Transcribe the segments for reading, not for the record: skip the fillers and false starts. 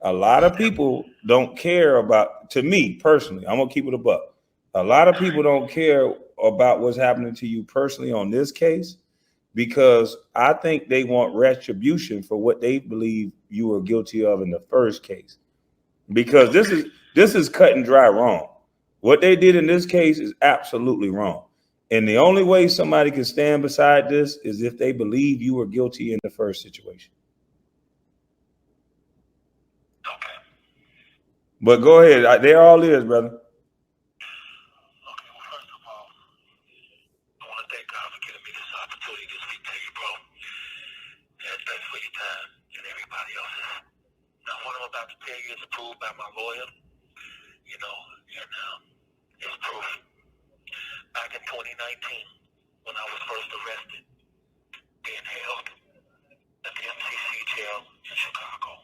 A lot of people don't care about, to me personally, I'm going to keep it a buck. A lot of people don't care about what's happening to you personally on this case because I think they want retribution for what they believe you were guilty of in the first case. Because this is cut and dry wrong. What they did in this case is absolutely wrong. And the only way somebody can stand beside this is if they believe you were guilty in the first situation. Okay. But go ahead. There all is, brother. Okay, well, first of all, I want to thank God for giving me this opportunity to speak to you, bro. And thanks for your time and everybody else's. Now, what I'm about to tell you is approved by my lawyer, you know, and it's proof. Back in 2019, when I was first arrested, being held at the MCC jail in Chicago,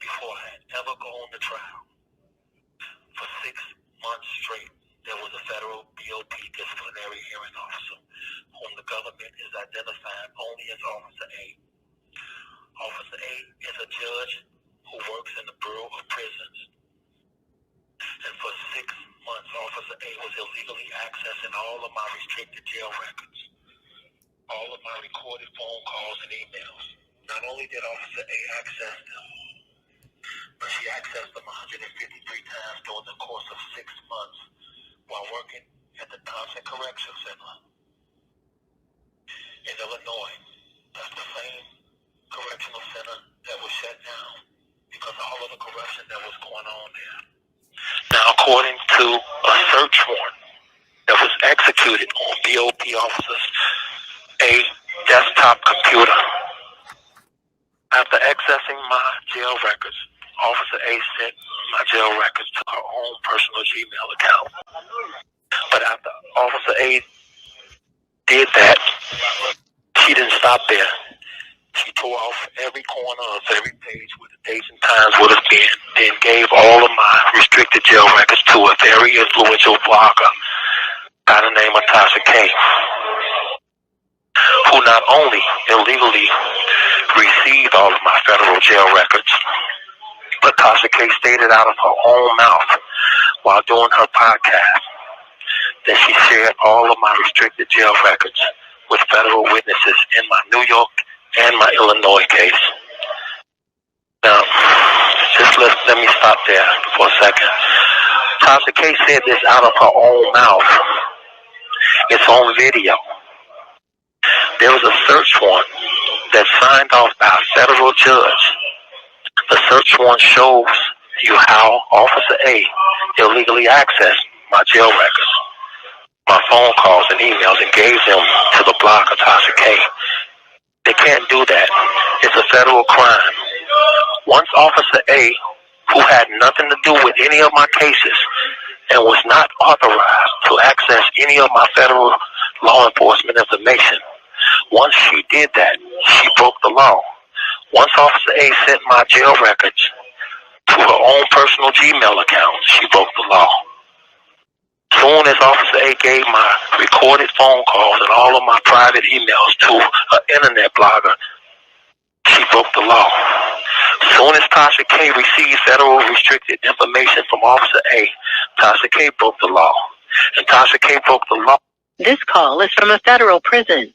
before I had ever gone to trial, for 6 months straight, there was a federal BOP disciplinary hearing officer whom the government is identifying only as Officer A. Officer A is a judge who works in the Bureau of Prisons. And for 6 months, Officer A was illegally accessing all of my restricted jail records, all of my recorded phone calls and emails. Not only did Officer A access them, but she accessed them 153 times during the course of 6 months while working at the TASHA Correctional Center in Illinois. That's the same correctional center that was shut down because of all of the corruption that was going on there. Now, according to a search warrant that was executed on BOP officers, a desktop computer, after accessing my jail records, Officer A sent my jail records to her own personal Gmail account. But after Officer A did that, she didn't stop there. She tore off every corner of every page where the dates and times would have been, then gave all of my restricted jail records to a very influential blogger by the name of TASHA.K, who not only illegally received all of my federal jail records, but TASHA.K stated out of her own mouth while doing her podcast that she shared all of my restricted jail records with federal witnesses in my New York and my Illinois case. Now, just let me stop there for a second. TASHA.K said this out of her own mouth. It's on video. There was a search warrant that's signed off by a federal judge. The search warrant shows you how Officer A illegally accessed my jail records, my phone calls and emails, and gave them to the blogger TASHA.K. They can't do that. It's a federal crime. Once Officer A, who had nothing to do with any of my cases and was not authorized to access any of my federal law enforcement information, once she did that, she broke the law. Once Officer A sent my jail records to her own personal Gmail account, she broke the law. Soon as Officer A gave my recorded phone calls and all of my private emails to an internet blogger, she broke the law. Soon as TASHA.K received federal restricted information from Officer A, TASHA.K broke the law. And TASHA.K broke the law. This call is from a federal prison.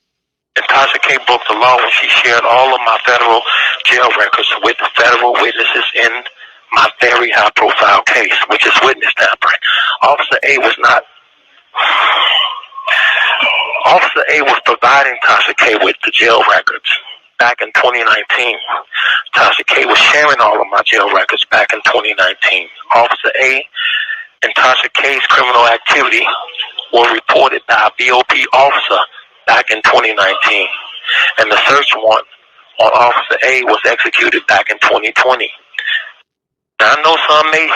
And TASHA.K broke the law when she shared all of my federal jail records with federal witnesses in my very high-profile case, which is witness tampering. Officer A was providing TASHA.K with the jail records back in 2019. TASHA.K was sharing all of my jail records back in 2019. Officer A and TASHA.K's criminal activity were reported by a BOP officer back in 2019, and the search warrant on Officer A was executed back in 2020. Now, I know some may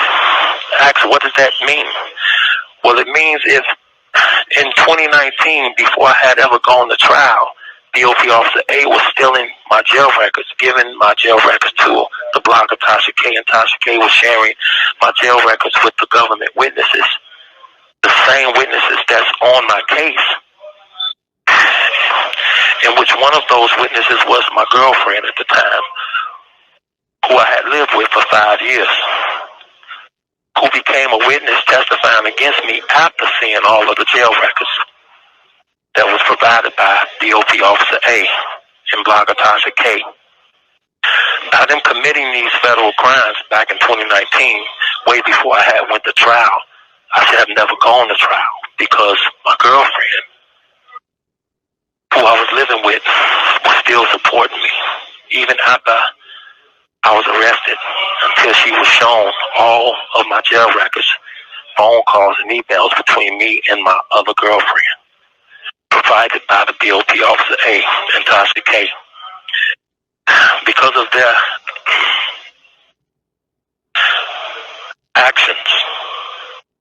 ask, what does that mean? Well, it means if in 2019, before I had ever gone to trial, BOP Officer A was stealing my jail records, giving my jail records to the blogger TASHA.K, and TASHA.K was sharing my jail records with the government witnesses, the same witnesses that's on my case, in which one of those witnesses was my girlfriend at the time, who I had lived with for 5 years, who became a witness testifying against me after seeing all of the jail records that was provided by DOP Officer A and blogger TASHA.K. By them committing these federal crimes back in 2019, way before I had went to trial, I should have never gone to trial because my girlfriend, who I was living with, was still supporting me, even after I was arrested, until she was shown all of my jail records, phone calls and emails between me and my other girlfriend, provided by the BOP Officer A and TASHA.K. Because of their actions,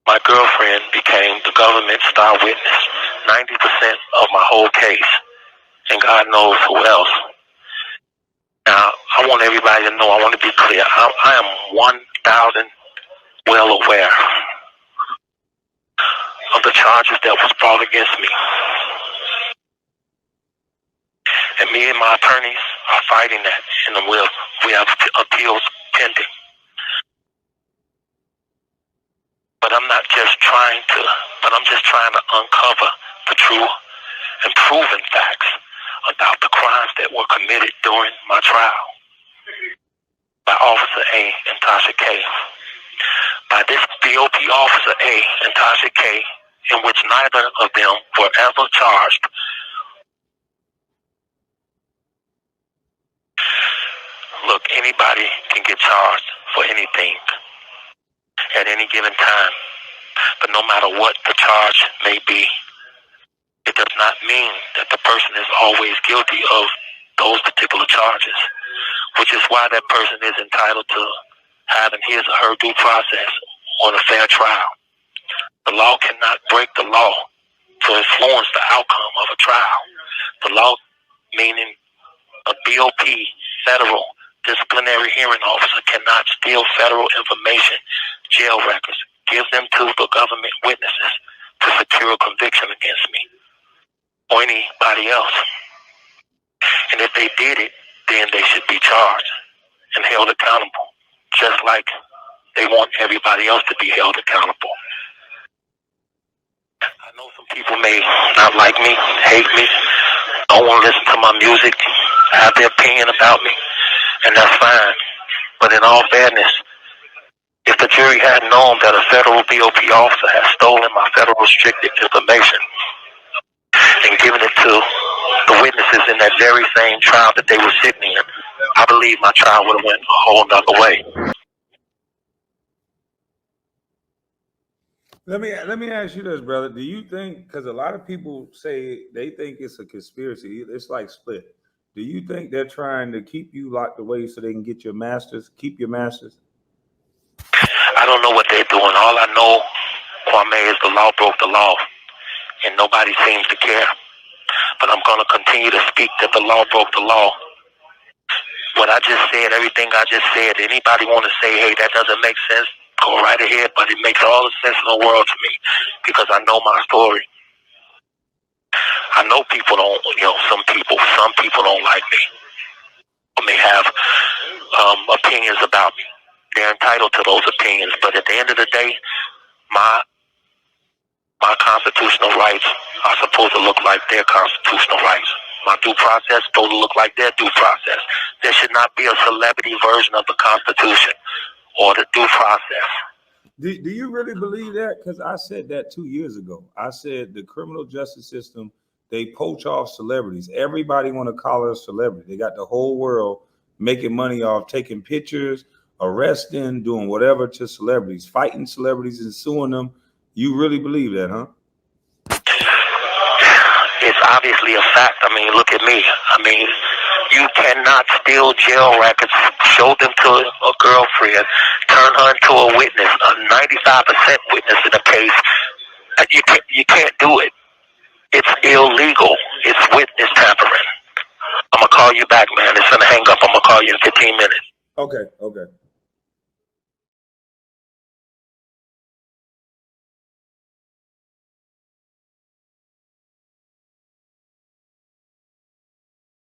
my girlfriend became the government's star witness, 90% of my whole case, and God knows who else. Now, I want everybody to know, I want to be clear, I am 1,000 well aware of the charges that was brought against me. And me and my attorneys are fighting that, and we have appeals pending. But I'm just trying to uncover the true and proven facts about the crimes that were committed during my trial by Officer A and TASHA.K. By this BOP Officer A and TASHA.K, in which neither of them were ever charged. Look, anybody can get charged for anything at any given time, but no matter what the charge may be, it does not mean that the person is always guilty of those particular charges, which is why that person is entitled to having his or her due process on a fair trial. The law cannot break the law to influence the outcome of a trial. The law, meaning a BOP, federal disciplinary hearing officer, cannot steal federal information, jail records, give them to the government witnesses to secure a conviction against me or anybody else. And if they did it, then they should be charged and held accountable, just like they want everybody else to be held accountable. I know some people may not like me, hate me, don't want to listen to my music, have their opinion about me, and that's fine. But in all fairness, if the jury had known that a federal BOP officer had stolen my federal restricted information and given it to the witnesses in that very same trial that they were sitting in, I believe my trial would have went a whole nother way. Let me ask you this, brother. Do you think, because a lot of people say they think it's a conspiracy, it's like split. Do you think they're trying to keep you locked away so they can get your masters, keep your masters? I don't know what they're doing. All I know, Kwame, is the law broke the law, and nobody seems to care. But I'm going to continue to speak that the law broke the law. What I just said, everything I just said, anybody want to say, hey, that doesn't make sense, go right ahead, but it makes all the sense in the world to me because I know my story. I know people don't, some people don't like me or may have opinions about me. They're entitled to those opinions, but at the end of the day, my constitutional rights are supposed to look like their constitutional rights. My due process is supposed to look like their due process. There should not be a celebrity version of the Constitution or the due process. Do you really believe that? Because I said that 2 years ago. I said the criminal justice system, they poach off celebrities. Everybody want to call her a celebrity. They got the whole world making money off taking pictures, arresting, doing whatever to celebrities, fighting celebrities and suing them. You really believe that, huh? It's obviously a fact. I mean, look at me. I mean, you cannot steal jail records, show them to a girlfriend, turn her into a witness, a 95% witness in a case. You can't do it. It's illegal. It's witness tampering. I'm going to call you back, man. It's going to hang up. I'm going to call you in 15 minutes. Okay.